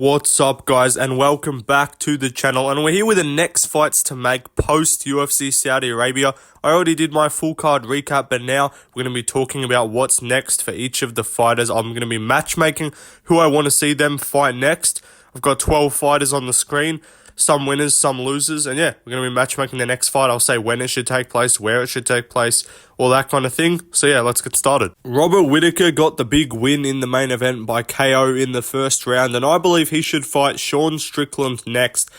What's up, guys, and welcome back to the channel. And we're here with the next fights to make post UFC Saudi Arabia. I already did my full card recap, but now we're going to be talking about what's next for each of the fighters. I'm going to be matchmaking who I want to see them fight next. I've got 12 fighters on the screen. Some winners, some losers, and yeah, we're going to be matchmaking the next fight. I'll say when it should take place, where it should take place, all that kind of thing. So yeah, let's get started. Robert Whittaker got the big win in the main event by KO in the first round, and I believe he should fight Sean Strickland next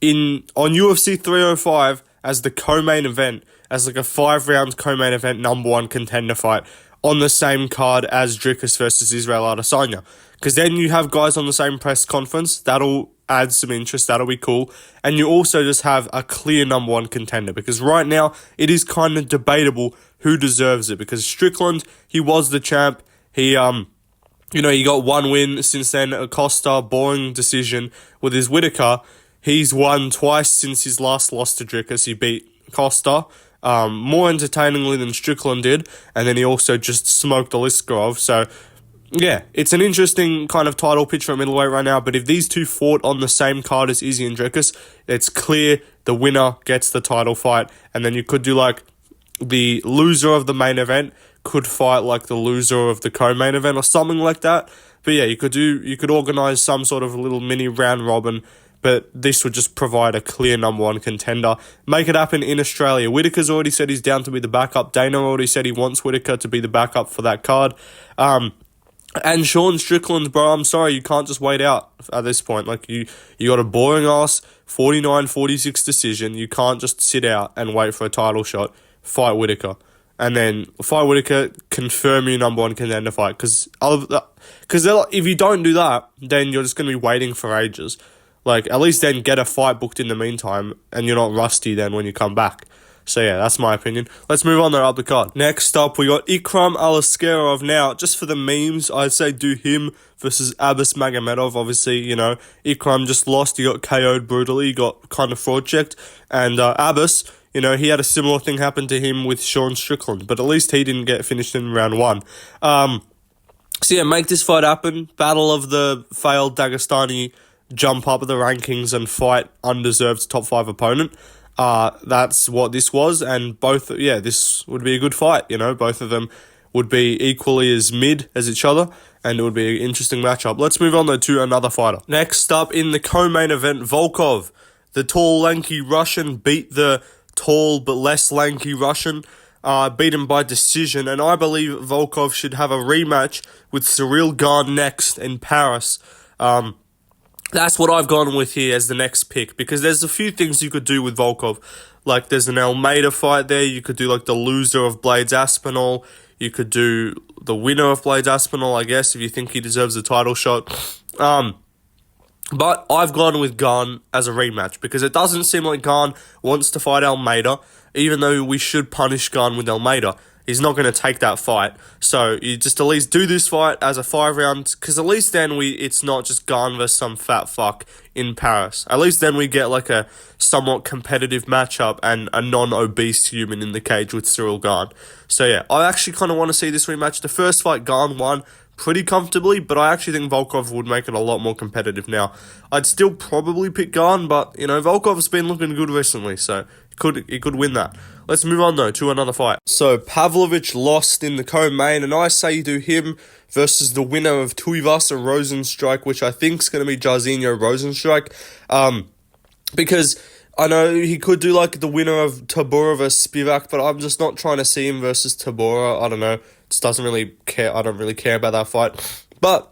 on UFC 305 as the co-main event, as like a 5-round co-main event #1 contender fight on the same card as Dricus versus Israel Adesanya. Because then you have guys on the same press conference. That'll add some interest. That'll be cool. And you also just have a clear #1 contender. Because right now, it is kind of debatable who deserves it. Because Strickland, he was the champ. He got one win since then. Acosta, boring decision with his Whittaker. He's won twice since his last loss to Dricus. He beat Costa more entertainingly than Strickland did. And then he also just smoked Aliskerov. So yeah, it's an interesting kind of title pitch for middleweight right now, but if these two fought on the same card as Izzy and Dricus, it's clear the winner gets the title fight, and then you could do like the loser of the main event could fight like the loser of the co-main event or something like that. But yeah, you could organize some sort of little mini round robin, but this would just provide a clear #1 contender. Make it happen in Australia. Whittaker's already said he's down to be the backup. Dana already said he wants Whittaker to be the backup for that card. And Sean Strickland, bro, I'm sorry, you can't just wait out at this point. Like, you got a boring-ass 49-46 decision. You can't just sit out and wait for a title shot. Fight Whittaker. And then fight Whittaker, confirm your #1 contender fight. Because if you don't do that, then you're just going to be waiting for ages. Like, at least then get a fight booked in the meantime, and you're not rusty then when you come back. So yeah, that's my opinion. Let's move on there up the card. Next up, we got Ikram Aliskerov. Now, just for the memes, I'd say do him versus Abbas Magomedov. Obviously, Ikram just lost. He got KO'd brutally. He got kind of fraud checked. And Abbas, he had a similar thing happen to him with Sean Strickland. But at least he didn't get finished in round 1. So yeah, make this fight happen. Battle of the failed Dagestani jump up the rankings and fight undeserved top 5 opponent. That's what this was, and this would be a good fight, both of them would be equally as mid as each other, and it would be an interesting matchup. Let's move on, though, to another fighter. Next up, in the co-main event, Volkov, the tall, lanky Russian, beat the tall but less lanky Russian, beat him by decision, and I believe Volkov should have a rematch with Cyril Gane next in Paris. That's what I've gone with here as the next pick, because there's a few things you could do with Volkov. Like, there's an Almeida fight there. You could do, like, the loser of Blades Aspinall. You could do the winner of Blades Aspinall, I guess, if you think he deserves a title shot. But I've gone with Gane as a rematch, because it doesn't seem like Gane wants to fight Almeida, even though we should punish Gane with Almeida. He's not going to take that fight. So you just at least do this fight as a 5-round, because at least then it's not just Gane versus some fat fuck in Paris. At least then we get like a somewhat competitive matchup and a non-obese human in the cage with Cyril Gane. So yeah, I actually kind of want to see this rematch. The first fight, Gane won pretty comfortably, but I actually think Volkov would make it a lot more competitive now. I'd still probably pick Gane, but, Volkov's been looking good recently, so he could win that. Let's move on, though, to another fight. So, Pavlovich lost in the co-main, and I say you do him versus the winner of Tuivasa Rosenstrike, which I think is going to be Jairzinho Rosenstrike, because I know he could do, like, the winner of Tabora versus Spivak, but I'm just not trying to see him versus Tabora. I don't know. Just doesn't really care. I don't really care about that fight. But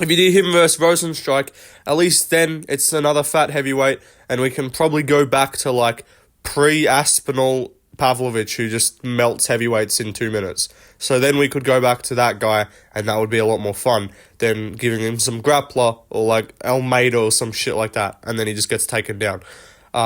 if you do him versus Rosenstrike, at least then it's another fat heavyweight, and we can probably go back to, like, pre-Aspinall Pavlovich, who just melts heavyweights in 2 minutes. So then we could go back to that guy, and that would be a lot more fun than giving him some grappler or like Almeida or some shit like that, and then he just gets taken down.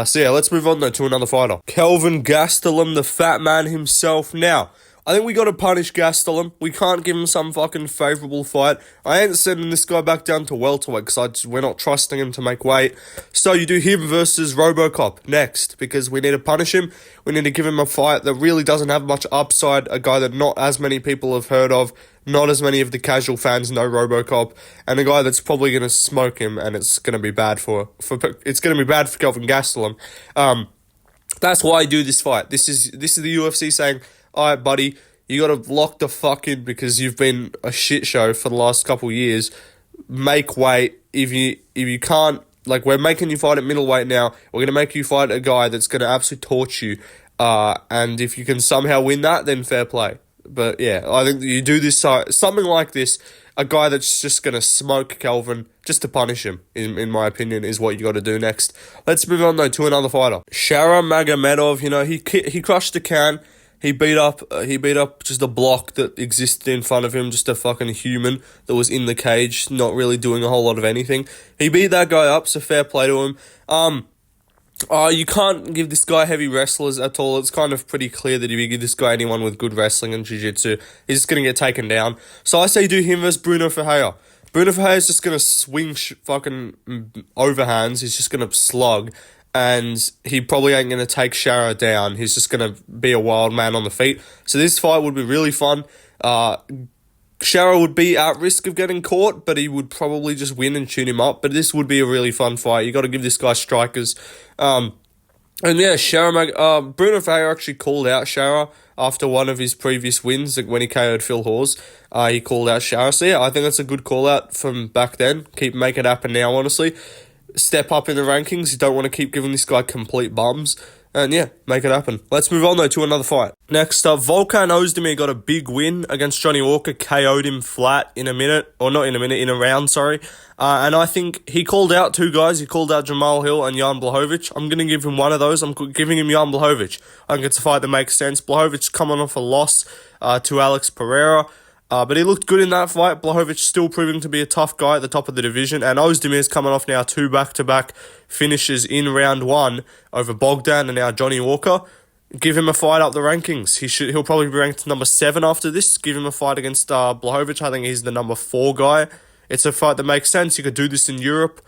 So yeah, let's move on, though, to another fighter. Kelvin Gastelum, the fat man himself. Now, I think we got to punish Gastelum. We can't give him some fucking favourable fight. I ain't sending this guy back down to welterweight because we're not trusting him to make weight. So you do him versus Robocop next because we need to punish him. We need to give him a fight that really doesn't have much upside, a guy that not as many people have heard of, not as many of the casual fans know Robocop, and a guy that's probably going to smoke him, and it's going to be bad for Kelvin Gastelum. That's why I do this fight. This is the UFC saying, all right, buddy, you got to lock the fuck in because you've been a shit show for the last couple of years. Make weight. If you can't, like, we're making you fight at middleweight now. We're going to make you fight a guy that's going to absolutely torch you. And if you can somehow win that, then fair play. But yeah, I think you do this, something like this, a guy that's just going to smoke Kelvin, just to punish him, in my opinion, is what you got to do next. Let's move on, though, to another fighter. Shara Magomedov, he crushed the can. He beat up just a block that existed in front of him, just a fucking human that was in the cage, not really doing a whole lot of anything. He beat that guy up, so fair play to him. You can't give this guy heavy wrestlers at all. It's kind of pretty clear that if you give this guy anyone with good wrestling and jiu-jitsu, he's just going to get taken down. So I say do him versus Bruno Ferreira. Bruno Ferreira is just going to swing fucking overhands. He's just going to slug. And he probably ain't going to take Shara down. He's just going to be a wild man on the feet. So this fight would be really fun. Shara would be at risk of getting caught, but he would probably just win and tune him up. But this would be a really fun fight. You got to give this guy strikers. And yeah, Bruno Ferreira actually called out Shara after one of his previous wins, like when he KO'd Phil Hawes. He called out Shara. So yeah, I think that's a good call out from back then. Make it happen now, honestly. Step up in the rankings. You don't want to keep giving this guy complete bums. And yeah, make it happen. Let's move on, though, to another fight. Next up, Volkan Ozdemir got a big win against Johnny Walker, KO'd him flat in a round, sorry. And I think he called out two guys. He called out Jamal Hill and Jan Blachowicz. I'm going to give him one of those. I'm giving him Jan Blachowicz. I think it's a fight that makes sense. Blachowicz coming off a loss to Alex Pereira. But he looked good in that fight. Blachowicz still proving to be a tough guy at the top of the division. And Ozdemir's coming off now 2 back-to-back finishes in round 1 over Bogdan and now Johnny Walker. Give him a fight up the rankings. He'll probably be ranked number 7 after this. Give him a fight against Blachowicz. I think he's the number 4 guy. It's a fight that makes sense. You could do this in Europe.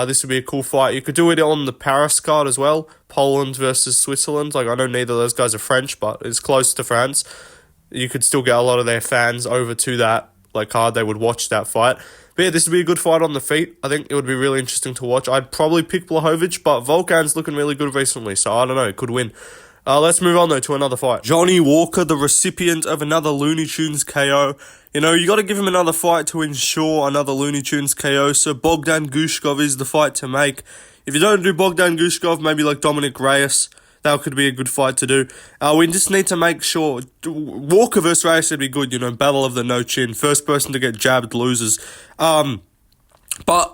This would be a cool fight. You could do it on the Paris card as well. Poland versus Switzerland. Like, I know neither of those guys are French, but it's close to France. You could still get a lot of their fans over to that card. They would watch that fight. But yeah, this would be a good fight on the feet. I think it would be really interesting to watch. I'd probably pick Blachowicz, but Volkan's looking really good recently, so I don't know. It could win. Let's move on, though, to another fight. Johnny Walker, the recipient of another Looney Tunes KO. You got to give him another fight to ensure another Looney Tunes KO, so Bogdan Gushkov is the fight to make. If you don't do Bogdan Gushkov, maybe like Dominic Reyes. That could be a good fight to do. We just need to make sure Walker versus Reyes would be good, battle of the no chin. First person to get jabbed loses. But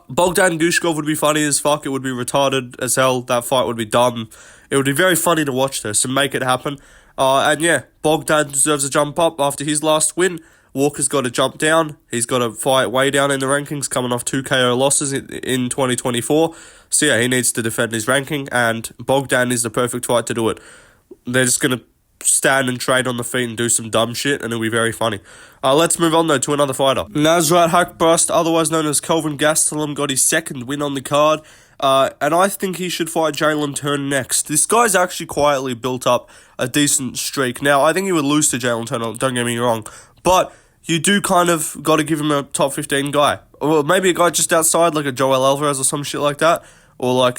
Bogdan Gushkov would be funny as fuck. It would be retarded as hell. That fight would be dumb. It would be very funny to watch this, so make it happen. And yeah, Bogdan deserves a jump up after his last win. Walker's got to jump down. He's got to fight way down in the rankings, coming off 2 KO losses in 2024. So yeah, he needs to defend his ranking, and Bogdan is the perfect fight to do it. They're just going to stand and trade on the feet and do some dumb shit, and it'll be very funny. Let's move on, though, to another fighter. Nasrat Haqparast, otherwise known as Kelvin Gastelum, got his second win on the card. And I think he should fight Jalen Turner next. This guy's actually quietly built up a decent streak. Now, I think he would lose to Jalen Turner, don't get me wrong. But you do kind of got to give him a top 15 guy. Or maybe a guy just outside, like a Joel Alvarez or some shit like that. Or like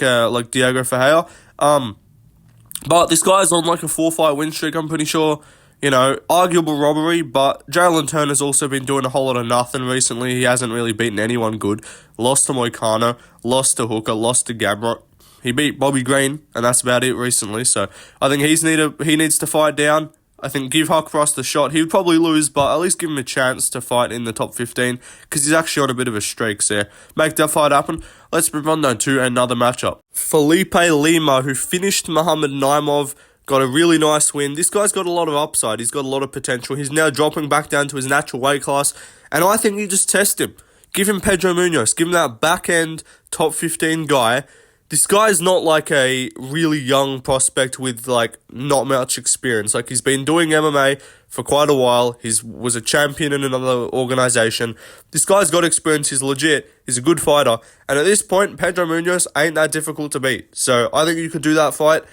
Diego Ferreira. But this guy's on like a 4-fight win streak, I'm pretty sure. Arguable robbery, but Jalen Turner's also been doing a whole lot of nothing recently. He hasn't really beaten anyone good. Lost to Moicano, lost to Hooker, lost to Gamrot. He beat Bobby Green, and that's about it recently. So I think he needs to fight down. I think give Haqparast the shot. He would probably lose, but at least give him a chance to fight in the top 15, because he's actually on a bit of a streak there. Make that fight happen. Let's move on, though, to another matchup. Felipe Lima, who finished Muhammad Naimov, got a really nice win. This guy's got a lot of upside. He's got a lot of potential. He's now dropping back down to his natural weight class, and I think you just test him. Give him Pedro Munoz. Give him that back-end top 15 guy this guy's not like a really young prospect with like not much experience. Like, he's been doing MMA for quite a while. Was a champion in another organization. This guy's got experience. He's legit. He's a good fighter. And at this point, Pedro Munoz ain't that difficult to beat. So I think you could do that fight.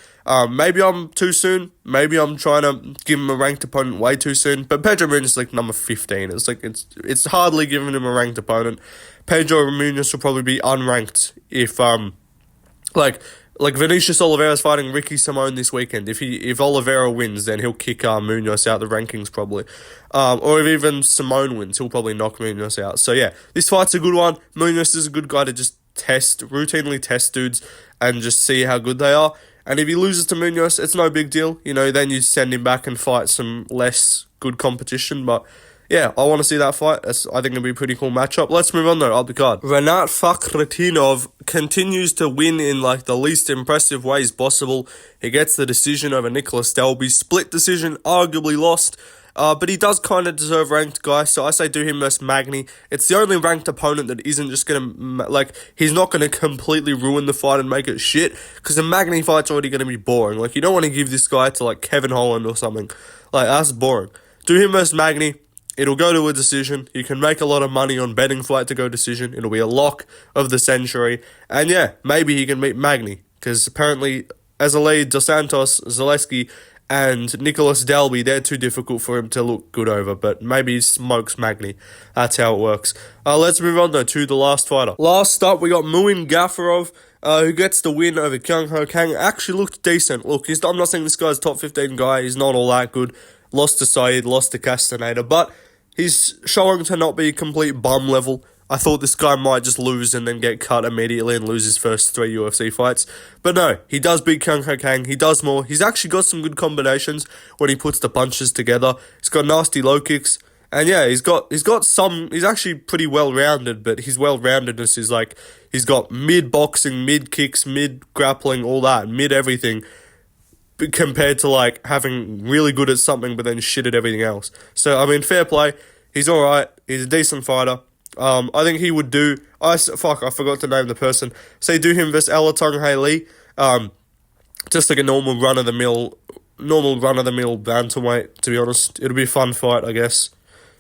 Maybe I'm too soon. Maybe I'm trying to give him a ranked opponent way too soon. But Pedro Munoz is like number 15. It's hardly giving him a ranked opponent. Pedro Munoz will probably be unranked if like Vinicius Oliveira's fighting Ricky Simone this weekend. If Oliveira wins, then he'll kick Munoz out the rankings probably. Or if even Simone wins, he'll probably knock Munoz out. So yeah, this fight's a good one. Munoz is a good guy to just routinely test dudes and just see how good they are. And if he loses to Munoz, it's no big deal. Then you send him back and fight some less good competition. But yeah, I want to see that fight. I think it'll be a pretty cool matchup. Let's move on though, up the card. Renat Fakhratinov continues to win in like the least impressive ways possible. He gets the decision over Nicholas Dalby. Split decision, arguably lost. But he does kind of deserve ranked, guy, so I say do him versus Magny. It's the only ranked opponent that isn't just going to, he's not going to completely ruin the fight and make it shit, because the Magny fight's already going to be boring. Like, you don't want to give this guy to, like, Kevin Holland or something. Like, that's boring. Do him versus Magny. It'll go to a decision. You can make a lot of money on betting fight to go decision. It'll be a lock of the century. And yeah, maybe he can beat Magny, because apparently Azalea Dos Santos, Zaleski, and Nicholas Dalby, they're too difficult for him to look good over, but maybe he smokes Magny. That's how it works. Let's move on, though, to the last fighter. Last up, we got Muin Gafarov, who gets the win over Kyung Ho Kang. Actually looked decent. Look, I'm not saying this guy's top 15 guy. He's not all that good. Lost to Saeed, lost to Castaneda, but he's showing to not be complete bum level. I thought this guy might just lose and then get cut immediately and lose his first 3 UFC fights. But no, he does beat Kyung Ho Kang. He does more. He's actually got some good combinations when he puts the punches together. He's got nasty low kicks. And yeah, he's actually pretty well-rounded, but his well-roundedness is like, he's got mid-boxing, mid-kicks, mid-grappling, all that, mid-everything, compared to like having really good at something but then shit at everything else. So, I mean, fair play. He's alright. He's a decent fighter. I think he would do... I forgot to name the person. Say do him versus Alatong Hae Lee. Just like a normal run-of-the-mill bantamweight, to be honest. It'll be a fun fight, I guess.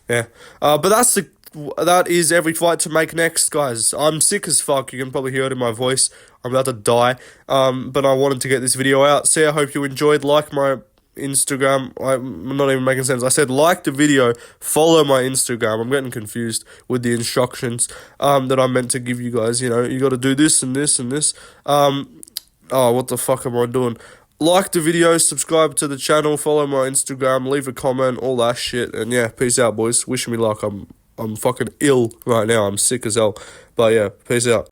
Yeah. But that is every fight to make next, guys. I'm sick as fuck. You can probably hear it in my voice. I'm about to die. But I wanted to get this video out. So I hope you enjoyed. Like my Instagram. I'm not even making sense. I said like the video, follow my Instagram. I'm getting confused with the instructions that I meant to give you guys. You got to do this and this and this. What the fuck am I doing? Like the video, subscribe to the channel, follow my Instagram, leave a comment, all that shit. And yeah, peace out, boys. Wish me luck. I'm fucking ill right now. I'm sick as hell. But yeah, peace out.